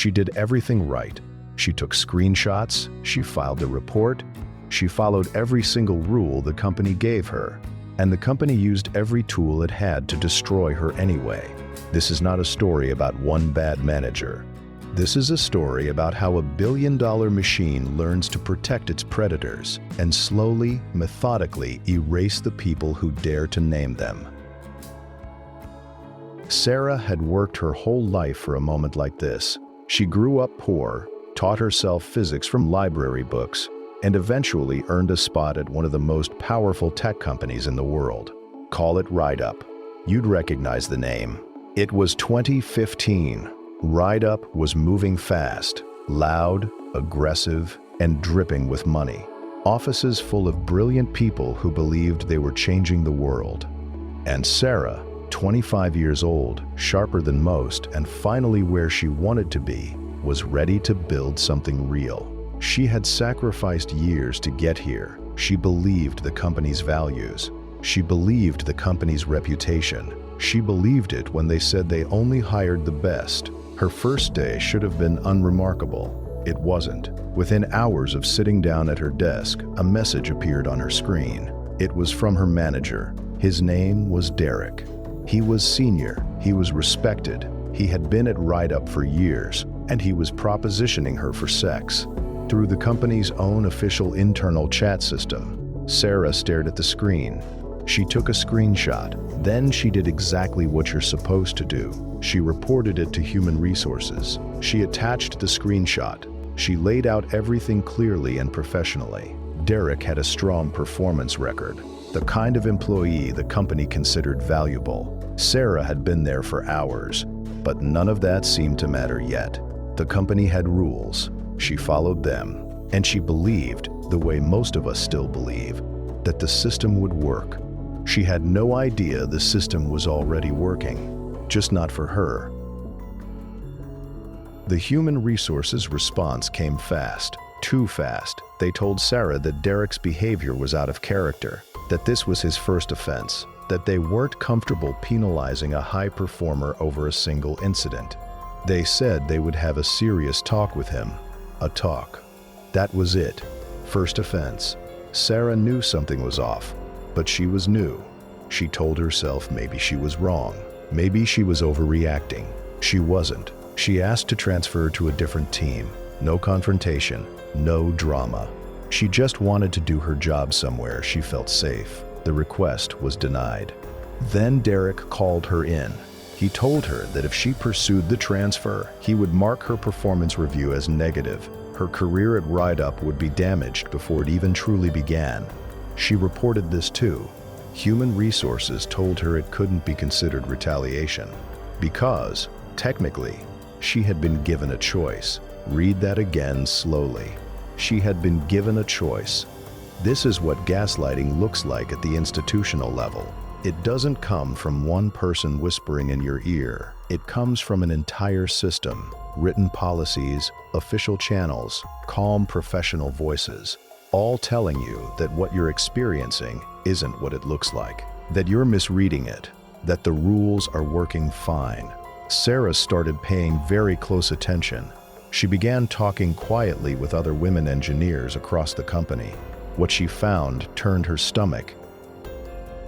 She did everything right. She took screenshots, she filed a report, she followed every single rule the company gave her, and the company used every tool it had to destroy her anyway. This is not a story about one bad manager. This is a story about how a billion-dollar machine learns to protect its predators and slowly, methodically erase the people who dare to name them. Sara had worked her whole life for a moment like this. She grew up poor, taught herself physics from library books, and eventually earned a spot at one of the most powerful tech companies in the world. Call it RideUp. You'd recognize the name. It was 2015. RideUp was moving fast, loud, aggressive, and dripping with money. Offices full of brilliant people who believed they were changing the world. And Sara, 25 years old, sharper than most, and finally where she wanted to be, was ready to build something real. She had sacrificed years to get here. She believed the company's values. She believed the company's reputation. She believed it when they said they only hired the best. Her first day should have been unremarkable. It wasn't. Within hours of sitting down at her desk, a message appeared on her screen. It was from her manager. His name was Derek. He was senior. He was respected. He had been at RideUp for years, and he was propositioning her for sex. Through the company's own official internal chat system, Sara stared at the screen. She took a screenshot. Then she did exactly what you're supposed to do. She reported it to Human Resources. She attached the screenshot. She laid out everything clearly and professionally. Derek had a strong performance record, the kind of employee the company considered valuable. Sara had been there for hours, but none of that seemed to matter yet. The company had rules. She followed them, and she believed, the way most of us still believe, that the system would work. She had no idea the system was already working, just not for her. The Human Resources response came fast, too fast. They told Sara that Derek's behavior was out of character, that this was his first offense, that they weren't comfortable penalizing a high performer over a single incident. They said they would have a serious talk with him. A talk. That was it. First offense. Sara knew something was off, but she was new. She told herself maybe she was wrong. Maybe she was overreacting. She wasn't. She asked to transfer to a different team. No confrontation, no drama. She just wanted to do her job somewhere she felt safe. The request was denied. Then Derek called her in. He told her that if she pursued the transfer, he would mark her performance review as negative. Her career at RideUp would be damaged before it even truly began. She reported this too. Human Resources told her it couldn't be considered retaliation because, technically, she had been given a choice. Read that again slowly. She had been given a choice. This is what gaslighting looks like at the institutional level. It doesn't come from one person whispering in your ear. It comes from an entire system, written policies, official channels, calm professional voices, all telling you that what you're experiencing isn't what it looks like, that you're misreading it, that the rules are working fine. Sara started paying very close attention. She began talking quietly with other women engineers across the company. What she found turned her stomach.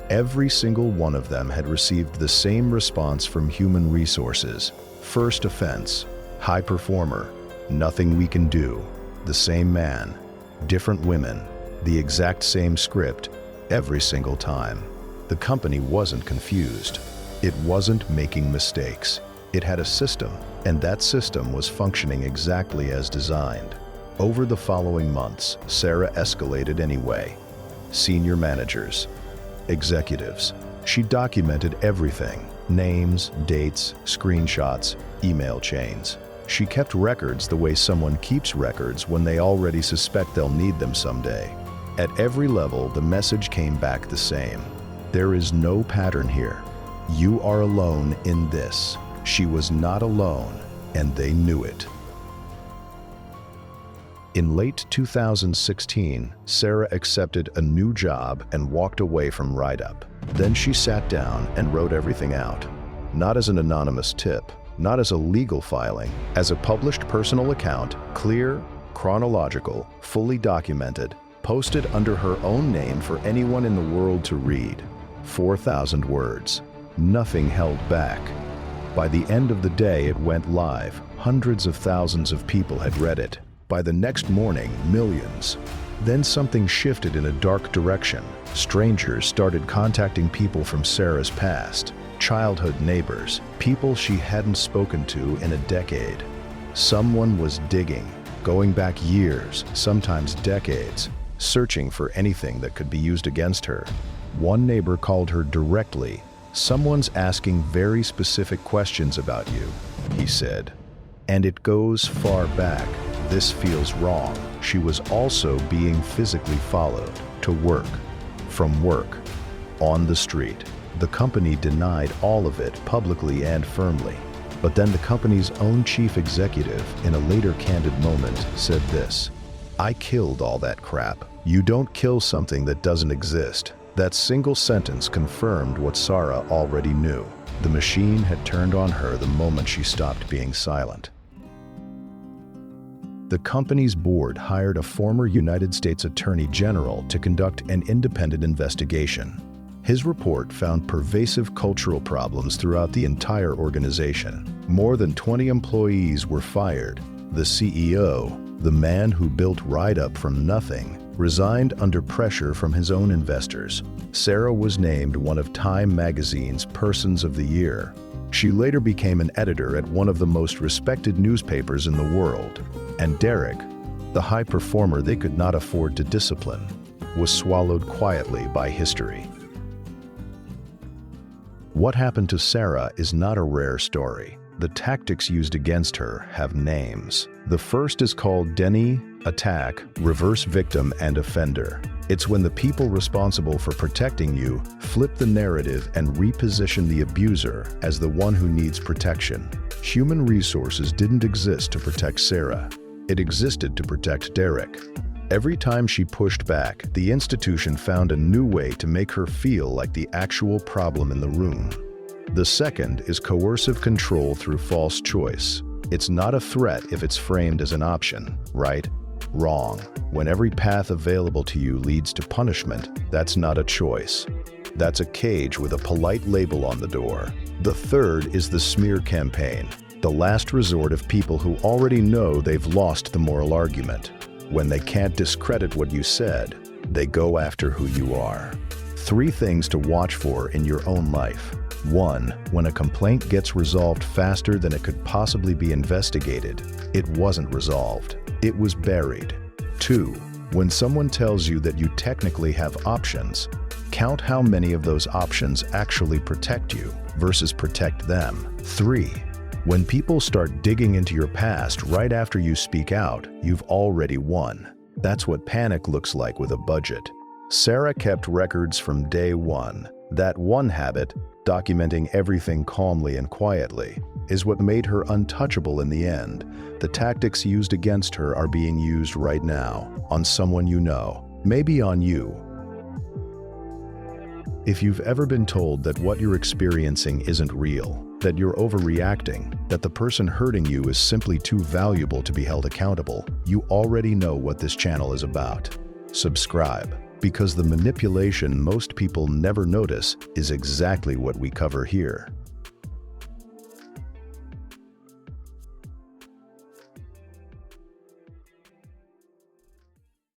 Every single one of them had received the same response from Human Resources. First offense, high performer, nothing we can do, the same man, different women, the exact same script, every single time. The company wasn't confused. It wasn't making mistakes. It had a system, and that system was functioning exactly as designed. Over the following months, Sara escalated anyway. Senior managers, executives. She documented everything: names, dates, screenshots, email chains. She kept records the way someone keeps records when they already suspect they'll need them someday. At every level, the message came back the same. There is no pattern here. You are alone in this. She was not alone, and they knew it. In late 2016, Sara accepted a new job and walked away from RideUp. Then she sat down and wrote everything out. Not as an anonymous tip, not as a legal filing, as a published personal account, clear, chronological, fully documented, posted under her own name for anyone in the world to read. 4,000 words. Nothing held back. By the end of the day, it went live. Hundreds of thousands of people had read it. By the next morning, millions. Then something shifted in a dark direction. Strangers started contacting people from Sara's past, childhood neighbors, people she hadn't spoken to in a decade. Someone was digging, going back years, sometimes decades, searching for anything that could be used against her. One neighbor called her directly. "Someone's asking very specific questions about you," he said. "And it goes far back. This feels wrong." She was also being physically followed to work, from work, on the street. The company denied all of it publicly and firmly. But then the company's own chief executive, in a later candid moment, said this: "I killed all that crap. You don't kill something that doesn't exist." That single sentence confirmed what Sara already knew. The machine had turned on her the moment she stopped being silent. The company's board hired a former United States Attorney General to conduct an independent investigation. His report found pervasive cultural problems throughout the entire organization. More than 20 employees were fired. The CEO, the man who built RideUp from nothing, resigned under pressure from his own investors. Sara was named one of Time magazine's Persons of the Year. She later became an editor at one of the most respected newspapers in the world. And Derek, the high performer they could not afford to discipline, was swallowed quietly by history. What happened to Sara is not a rare story. The tactics used against her have names. The first is called Denny, attack, reverse victim, and offender. It's when the people responsible for protecting you flip the narrative and reposition the abuser as the one who needs protection. Human resources didn't exist to protect Sara. It existed to protect Derek. Every time she pushed back, the institution found a new way to make her feel like the actual problem in the room. The second is coercive control through false choice. It's not a threat if it's framed as an option, right? Wrong. When every path available to you leads to punishment, that's not a choice. That's a cage with a polite label on the door. The third is the smear campaign, the last resort of people who already know they've lost the moral argument. When they can't discredit what you said, they go after who you are. 3 things to watch for in your own life. 1. When a complaint gets resolved faster than it could possibly be investigated, it wasn't resolved. It was buried. 2. When someone tells you that you technically have options, count how many of those options actually protect you versus protect them. 3. When people start digging into your past right after you speak out, you've already won. That's what panic looks like with a budget. Sara kept records from day one. That one habit, documenting everything calmly and quietly, is what made her untouchable in the end. The tactics used against her are being used right now, on someone you know, maybe on you. If you've ever been told that what you're experiencing isn't real, that you're overreacting, that the person hurting you is simply too valuable to be held accountable, you already know what this channel is about. Subscribe, because the manipulation most people never notice is exactly what we cover here.